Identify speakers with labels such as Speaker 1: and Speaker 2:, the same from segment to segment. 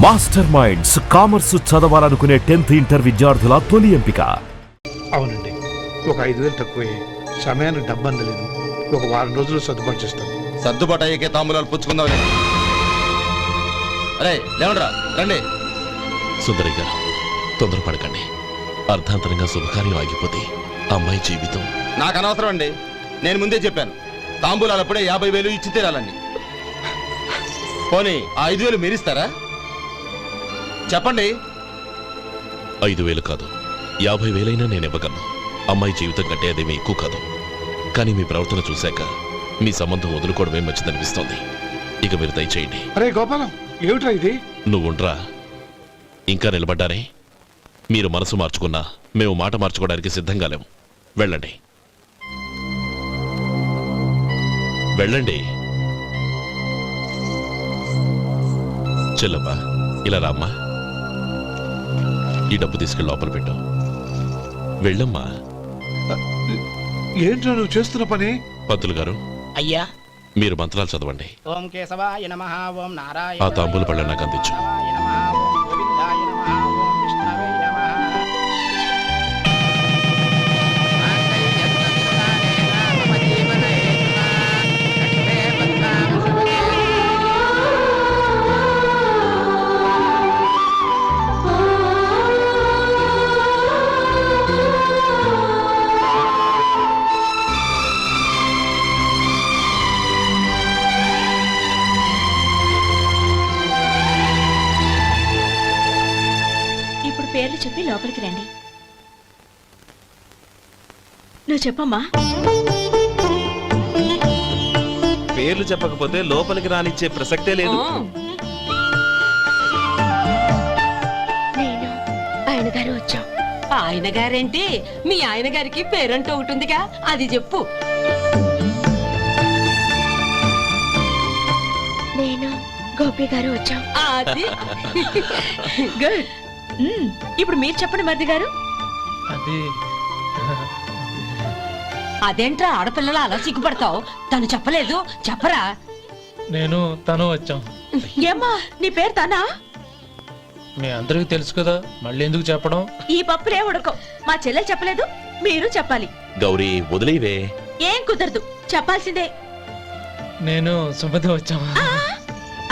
Speaker 1: Master minds commerce చదవాలనుకునే 10th inter విద్యార్థుల తొలి ఎంపిక.
Speaker 2: అవునండి, ఒక 5,000 తక్కువే. సమయానికి డబ్బు అందలేదు. ఒక వారం రోజులు సర్దుబాటు చేస్తాను.
Speaker 3: సర్దుబాటు అయ్యే తాంబూలాలు పుచ్చుకుందాం. అరే లేవండ్రా, రండి.
Speaker 4: సుందరి గారు, తొందరపడకండి. అర్ధాంతరంగా శుభకార్యం ఆగిపోతే అమ్మాయి జీవితం.
Speaker 3: నాకు అనవసరం అండి, నేను ముందే చెప్పాను. తాంబూలాలు అప్పుడే 50,000 ఇచ్చి తీరాలండి. పోనీ ఆ 5,000 మీరిస్తారా? చెప్పండి.
Speaker 4: 5,000 కాదు, 50,000 నేను ఇవ్వగలను. అమ్మాయి జీవితం కంటే అదేమీ ఎక్కువ కాదు. కానీ మీ ప్రవర్తన చూశాక మీ సంబంధం వదులుకోవడమే మంచిదనిపిస్తోంది. ఇక మీరు దయచేయండి.
Speaker 2: అరే గోపాలం, ఏమిట్రా ఇది?
Speaker 4: నువ్వుండ్రా. ఇంకా నిలబడ్డారే? మీరు మనసు మార్చుకున్నా మేము మాట మార్చుకోవడానికి సిద్ధంగా లేము. వెళ్ళండి, వెళ్ళండి. చెల్లమ్మా, ఇలా రామ్మా. ఈ డబ్బు తీసుకెళ్ళి లోపల పెట్టు. వెళ్ళమ్మా.
Speaker 2: ఏంట్రా నువ్వు చేస్తున్న పని?
Speaker 4: పంతులు గారు,
Speaker 5: అయ్యా,
Speaker 4: మీరు మంత్రాలు చదవండి.
Speaker 5: ఓం కేశవాయ నమః, ఓం నారాయణ.
Speaker 4: ఆ తాంబూల పళ్ళ నాకు అందించు.
Speaker 6: పేర్లు చెప్పి లోపలికి రండి. నువ్వు చెప్పమ్మా.
Speaker 7: పేర్లు చెప్పకపోతే లోపలికి రానిచ్చే ప్రసక్తే లేదు.
Speaker 6: నేను ఆయన గారు వచ్చాం.
Speaker 8: ఆయన గారేంటి? మీ ఆయన గారికి పేరంటూ ఒకటిగా, అది చెప్పు.
Speaker 6: నేను గోపి గారు వచ్చాం.
Speaker 8: అది
Speaker 6: గుడ్. ఇప్పుడు మీరు చెప్పండి మరిది గారు.
Speaker 8: అదేంట్రా ఆడపిల్లలు అలా సిగ్గుపడతావు? తను చెప్పలేదు, చెప్పరా?
Speaker 9: నేను తను వచ్చాం.
Speaker 6: ఏమ్మా, నీ పేరు తనా?
Speaker 9: మీ అందరికి తెలుసు కదా, మళ్ళీ ఎందుకు చెప్పడం?
Speaker 6: ఈ పప్పులే ఉడకం. మా చెల్లెలు చెప్పలేదు, మీరు చెప్పాలి.
Speaker 4: గౌరీ, వదిలేవే.
Speaker 6: ఏం కుదరదు, చెప్పాల్సిందే.
Speaker 9: నేను సుమతి వచ్చాం.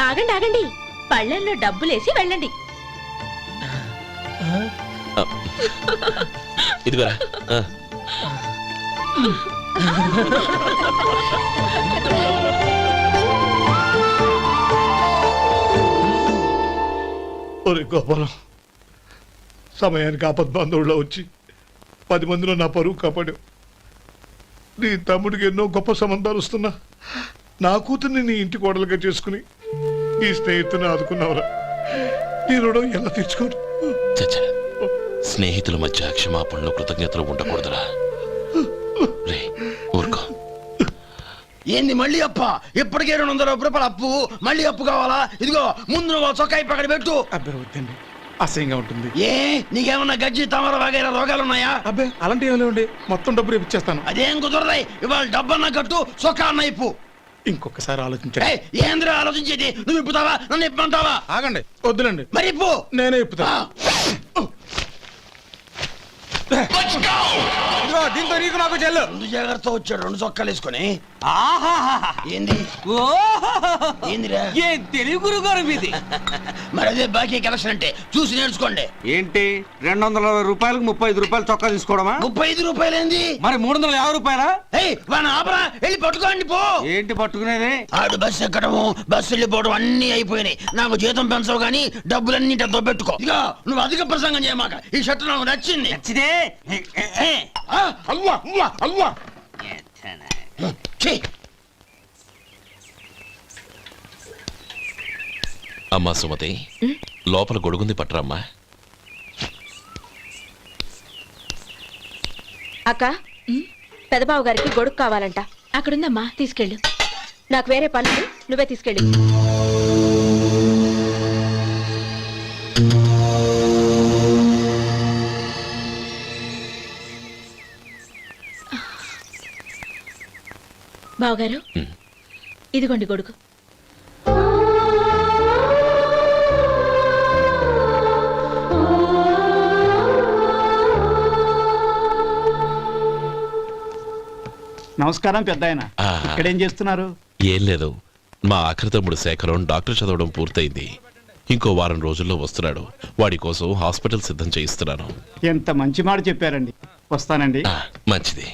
Speaker 6: ఆగండి ఆగండి, పళ్ళెంలో డబ్బులేసి వెళ్ళండి.
Speaker 4: ఇదిగోరా.
Speaker 2: ఒరే గోపాలం, సమయానికి ఆపద్బాంధవుల్లో వచ్చి 10 మందిలో నా పరువు కాపాడావు. నీ తమ్ముడికి ఎన్నో గొప్ప సంబంధాలు వస్తున్నా నా కూతుర్ని నీ ఇంటి కోడలుగా చేసుకుని ఈ స్నేహితుని ఆదుకున్నావురా. నీ రుణం ఎలా తీర్చుకోరు?
Speaker 4: స్నేహితుల మధ్య క్షమాపణలు, కృతజ్ఞతలు ఉండకూడదురా. రే ఊరుకో.
Speaker 5: ఏంది మళ్ళీ అప్ప? ఇప్పటికే 200 రూపాయలు అప్పు, మళ్ళీ అప్పు కావాలా? ఇదిగో ముందు నువ్వు చొక్కాయి పక్కన పెట్టు.
Speaker 2: అబ్బే వద్దండి, అసహ్యంగా ఉంటుంది.
Speaker 5: ఏ నీకేమన్నా గజ్జి తమర వగైరా రోగాలున్నాయా?
Speaker 2: అబ్బే అలాంటి ఏమీ లేవండి, మొత్తం డబ్బు రేపు ఇచ్చేస్తాను.
Speaker 5: అదేం కుదరదాయి. ఇవాళ డబ్బన్నా కట్టు, చొక్కా అన్న ఇప్పు.
Speaker 2: ఇంకొకసారి ఆలోచించండి.
Speaker 5: ఏంద్రా ఆలోచించేది? నువ్వు ఇప్పుతావా, నన్ను ఇప్పమంటావా?
Speaker 2: ఆగండి, వద్దులండి,
Speaker 5: మరి ఇప్పు.
Speaker 2: నేనే ఇప్పుతా. దీంతో నీకు నాకు చెల్లు.
Speaker 5: ముందు జాగ్రత్త వచ్చాడు 2 చొక్కాలు వేసుకొని. ఏంది ఏందిరా?
Speaker 7: ఏం తెలివి గురుగారు మీది?
Speaker 5: మరి అదే బాకీ కలెక్షన్ అంటే చూసి నేర్చుకోండి.
Speaker 7: ఏంటి 220 రూపాయలకు 35 రూపాయలు చొక్కా తీసుకోవడమా?
Speaker 5: 35 రూపాయలు ఏంది?
Speaker 7: మరి 350 రూపాయలా?
Speaker 5: వాడిని ఆపరా, వెళ్ళి పట్టుకోండి పో.
Speaker 7: ఏంటి పట్టుకునేది?
Speaker 5: ఆడు బస్సు ఎక్కడము, బస్సు వెళ్ళిపోవడం అన్ని అయిపోయినాయి. నాకు జీతం పెంచవు గానీ డబ్బులన్నీ దొబ్బెట్టుకో. ఇక నువ్వు అధిక ప్రసంగం చేయమాక. ఈ షర్ట్ నాకు నచ్చింది.
Speaker 7: నచ్చితే
Speaker 5: అల్వా అల్వా అల్వా.
Speaker 4: అమ్మా సుమతి, లోపల గొడుగుంది, పట్టరమ్మా.
Speaker 6: అక్క, పెదబాబు గారికి గొడుగు కావాలంట. అక్కడుందమ్మా, తీసుకెళ్ళు. నాకు వేరే పనులు, నువ్వే తీసుకెళ్ళు. బావగారు, ఇదిగోండి గొడుగు.
Speaker 10: నమస్కారం పెద్ద ఆయన.
Speaker 4: ఆ.
Speaker 10: ఇక్కడేం చేస్తున్నారు?
Speaker 4: ఏం లేదు, మా ఆఖరి తమ్ముడు శేఖరం డాక్టర్ చదవడం పూర్తయింది. ఇంకో వారం రోజుల్లో వస్తున్నాడు. వాడి కోసం హాస్పిటల్ సిద్ధం చేయిస్తున్నాను.
Speaker 10: ఎంత మంచి మాట చెప్పారండి. వస్తానండి.
Speaker 4: మంచిది.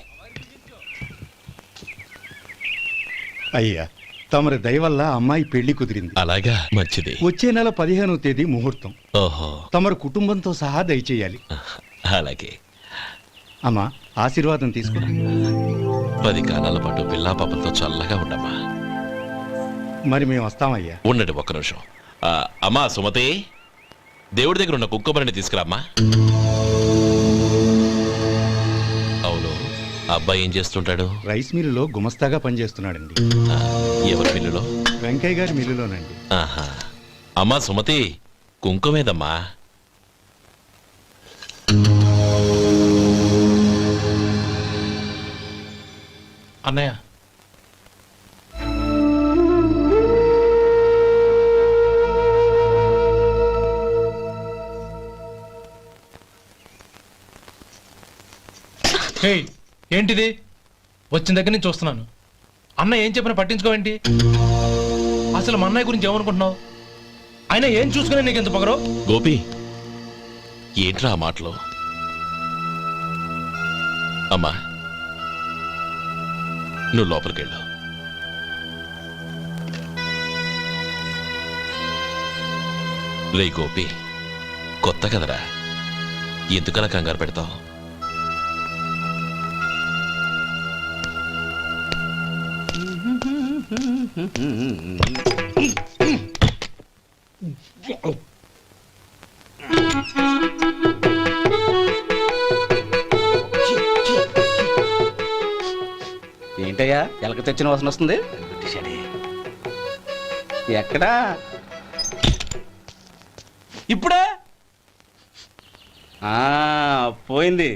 Speaker 11: అయ్యా, తమరి దయ వల్ల అమ్మాయి పెళ్లి కుదిరింది.
Speaker 4: అలాగా, మంచిది.
Speaker 11: వచ్చే నెల 15వ తేదీ ముహూర్తం.
Speaker 4: ఓహో,
Speaker 11: తమరు కుటుంబంతో సహా దయచేయాలి.
Speaker 4: అలాగే.
Speaker 11: అమ్మా, ఆశీర్వాదం తీసుకో.
Speaker 4: 10 కాలాల పాటు పిల్లా పాపలతో చల్లగా ఉండమ్మా.
Speaker 11: మరి మేము వస్తామయ్యా.
Speaker 4: ఉండండి ఒక్క నిమిషం. అమ్మా సుమతి, దేవుడి దగ్గర ఉన్న కుక్కబరిని తీసుకురామ్మా. అవును, అబ్బాయి ఏం చేస్తుంటాడు?
Speaker 11: రైస్ మిల్లులో గుమస్తాగా పనిచేస్తున్నాడండి.
Speaker 4: ఎవరి మిల్లులో?
Speaker 11: వెంకయ్య గారి మిల్లులోనండి.
Speaker 4: ఆహా. అమ్మా సుమతి, కుంకుమేదమ్మా?
Speaker 9: అన్నయ్య, ఏయ్, ఏంటిది? వచ్చిన దగ్గర నుంచి చూస్తున్నాను. అన్న ఏం చెప్పినా పట్టించుకోవేంటి? అసలు మా అన్నయ్య గురించి ఏమనుకుంటున్నావు? ఆయన ఏం చూసుకునే నీకు ఎంత పొగరు?
Speaker 4: గోపి, ఏంట్రా ఆ మాటలు? అమ్మా, నువ్వు లోపలికెళ్ళు. రే గోపి, కొత్త కదరా, ఎందుకలా కంగారు పెడతావు?
Speaker 10: ఏంటయ్యా, ఎలక తెచ్చిన వాసన వస్తుంది? ఎక్కడా? ఇప్పుడే పోయింది.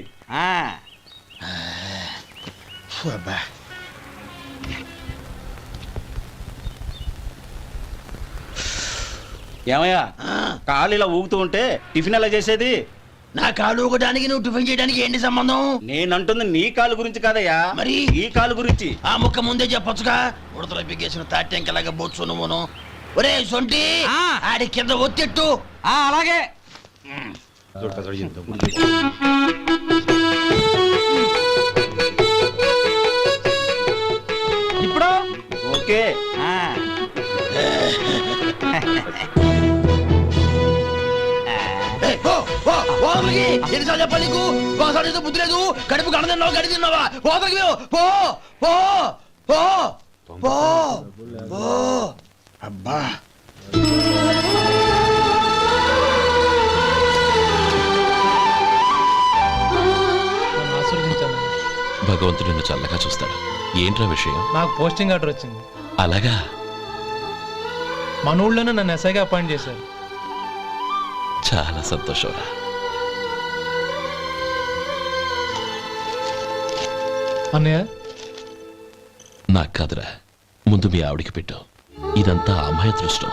Speaker 10: ఏమయ్యా, కాలు ఇలా ఊగుతూ ఉంటే టిఫిన్ ఎలా చేసేది?
Speaker 5: నా కాలు ఊగడానికి నువ్వు టిఫిన్ చేయడానికి ఏంటి సంబంధం?
Speaker 10: నేనంటుంది నీ కాలు గురించి కాదయ్యా,
Speaker 5: మరి
Speaker 10: ఈ కాలు గురించి.
Speaker 5: ఆ ముక్క ముందే చెప్పొచ్చుగా. ఉడతలో పిగేసిన తాట్యంకలాగా బొచ్చు నువ్వును. ఒరే సొంటి, ఆడి కింద ఒత్తిట్టు.
Speaker 10: అలాగే. ఇప్పుడు ఓకే.
Speaker 5: ఎన్నిసార్లు చెప్పాలి నీకు? ఒకసారి ఏదో బుద్ధి లేదు. కడుపు కడదన్నావు, గడి తిన్నావా? పోతలకి పో పో పో పో పో.
Speaker 2: అబ్బా,
Speaker 9: నన్ను ఆశీర్వదించాను.
Speaker 4: భగవంతుడు నిన్ను చల్లగా చూస్తాడు. ఏంట్రా విషయం?
Speaker 9: నాకు పోస్టింగ్ ఆర్డర్ వచ్చింది.
Speaker 4: అలాగా?
Speaker 9: మన ఊళ్ళోనే నన్ను ఎస్ఐగా అపాయింట్ చేశారు.
Speaker 4: చాలా సంతోషంరా.
Speaker 9: అన్నయ్య,
Speaker 4: నాకు కాదురా, ముందు మీ ఆవిడికి పెట్టు. ఇదంతా అమ్మాయి అదృష్టం.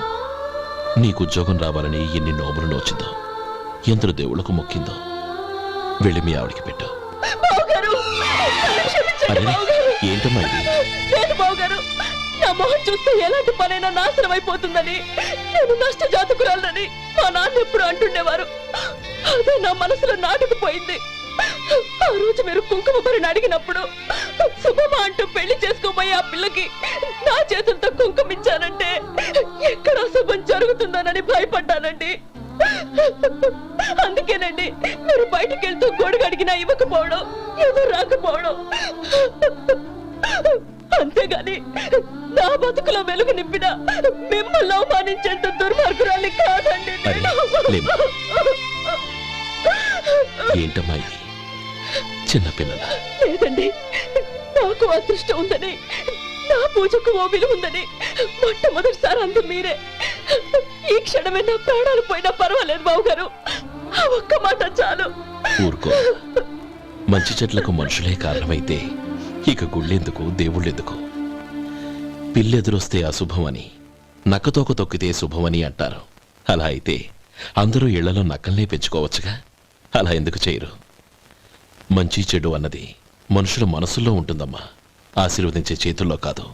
Speaker 4: నీకు ఉద్యోగం రావాలని ఎన్ని నోములు నోచిందో, ఎందరు దేవుళ్లకు మొక్కిందో. వెళ్ళి మీ ఆవిడికి పెట్టు. అరే, ఏంటమ్మా ఇది?
Speaker 6: లేదు బావగారు, నా మొహం చూస్తే ఎలాంటి పనైనా నాశనం అయిపోతుందని, నేను నష్ట జాతకురాలని మా నాన్న ఎప్పుడు అంటుండేవారు. అదే నా మనసులో నాటుకుపోయింది. ఆ రోజు మీరు కుంకుమ భరిని అడిగినప్పుడు శుభమా అంటూ పెళ్లి చేసుకోబోయే ఆ పిల్లకి నా చేతులతో కుంకుమ ఇచ్చానంటే ఎక్కడ శుభం జరుగుతుందోనని భయపడ్డానండి. అందుకేనండి మీరు బయటికి వెళ్తూ గొడుగు అడిగినా ఇవ్వకపోవడం, ఏదో రాకపోవడం. అంతేగాని నా బతుకులో వెలుగు నింపిన మిమ్మల్ని అవమానించేంత దుర్మార్గురాలి కాదండి.
Speaker 4: అరే, లేమ్మా. ఏంటమ్మా ఇది? చిన్నపిల్లల.
Speaker 6: లేదండి, నాకు అదృష్టం ఉందని, నా పూజకు ఓ విలువ ఉందని మొట్టమొదటిసారి అందు మీరే. ఈ క్షణమే నా ప్రాణాలు పోయినా పర్వాలేదు బావగారు. ఆ ఒక్క మాట చాలు.
Speaker 4: ఊరుకో. మంచి చెట్లకు మనుషులే కారణమైతే ఇక గుళ్ళెందుకు, దేవుళ్ళెందుకు? పిల్లెదురొస్తే అశుభమని, నక్కతోక తొక్కితే శుభమని అంటారు. అలా అయితే అందరూ ఇళ్లలో నక్కల్నే పెంచుకోవచ్చుగా. అలా ఎందుకు చేయరు? మంచి చెడు అన్నది మనుషుల మనసుల్లో ఉంటుందమ్మా. ఆశీర్వదించే చేతుల్లో కాదు.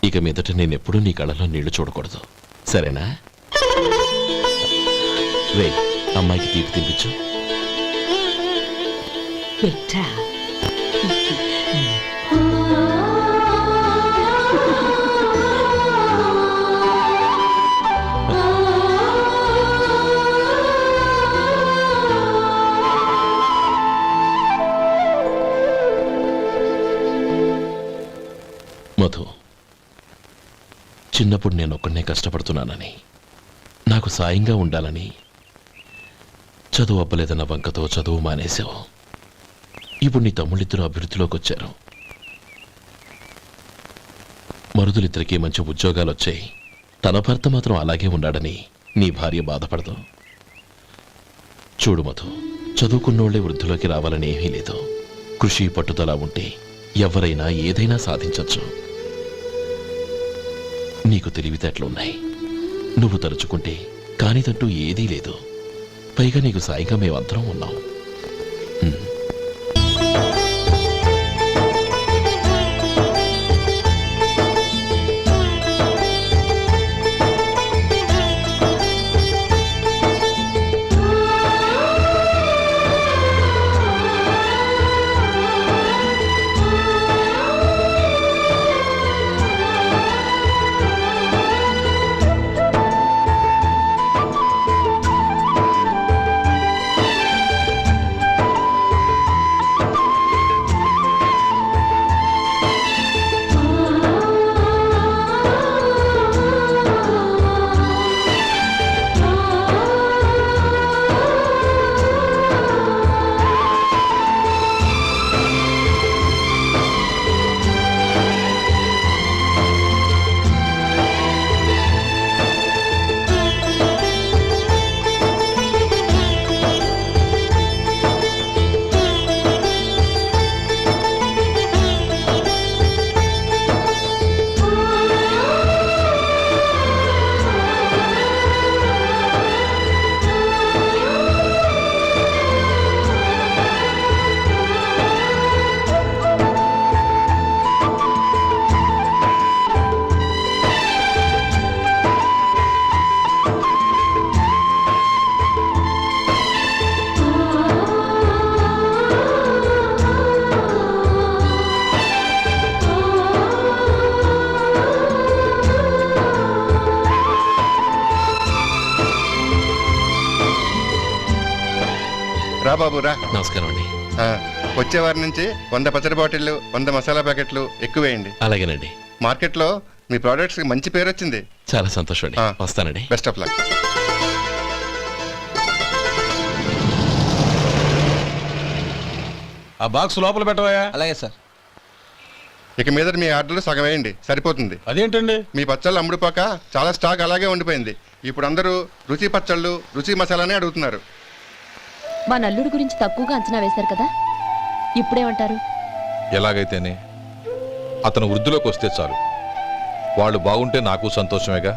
Speaker 4: ఇక మీదట నేనెప్పుడూ నీ కళ్ళలో నీళ్లు చూడకూడదు, సరేనా? రే, అమ్మాయికి తీపి తినిపించు.
Speaker 8: పెట్టా.
Speaker 4: మధు, చిన్నప్పుడు నేను ఒక్కడనే కష్టపడుతున్నానని, నాకు సాయంగా ఉండాలని చదువు అబ్బలేదన్న వంకతో చదువు మానేశావు. ఇప్పుడు నీ తమ్ముళ్ళిద్దరూ అభివృద్ధిలోకి వచ్చారు. మరుదులిద్దరికీ మంచి ఉద్యోగాలు వచ్చాయి. తన భర్త మాత్రం అలాగే ఉన్నాడని నీ భార్య బాధపడదు. చూడు మధు, చదువుకున్నోళ్లే వృద్ధిలోకి రావాలని ఏమీ లేదు. కృషి పట్టుదల ఉంటే ఎవరైనా ఏదైనా సాధించొచ్చు. నీకు తెలివితేటలున్నాయి. నువ్వు తలుచుకుంటే కానిదంటూ ఏదీ లేదు. పైగా నీకు సాయిగా మేమందరం ఉన్నాం.
Speaker 12: రా బాబు రా.
Speaker 4: నమస్కారం అండి.
Speaker 12: వచ్చే వారి నుంచి 100 పచ్చడి బాటిళ్లు, 100 మసాలా ప్యాకెట్లు ఎక్కువేయండి.
Speaker 4: అలాగేనండి.
Speaker 12: మార్కెట్లో మీ ప్రోడక్ట్స్ కి మంచి పేరు వచ్చింది.
Speaker 4: చాలా సంతోషం అండి. వస్తానండి.
Speaker 12: Best of luck.
Speaker 3: ఆ బాక్స్ లోపల పెట్టవా? అలాగే సార్.
Speaker 12: ఇక మీద మీ ఆర్డర్లు సగం వేయండి, సరిపోతుంది.
Speaker 3: అదేంటండి?
Speaker 12: మీ పచ్చళ్ళు అమ్ముడుపోక చాలా స్టాక్ అలాగే ఉండిపోయింది. ఇప్పుడు అందరూ రుచి పచ్చళ్ళు, రుచి మసాలానే అడుగుతున్నారు.
Speaker 6: మా నల్లుడి గురించి తక్కువగా అంచనా వేశారు కదా, ఇప్పుడేమంటారు?
Speaker 13: ఎలాగైతేనే అతను వృద్ధిలోకి వస్తే చాలు. వాళ్ళు బాగుంటే నాకు సంతోషమేగా.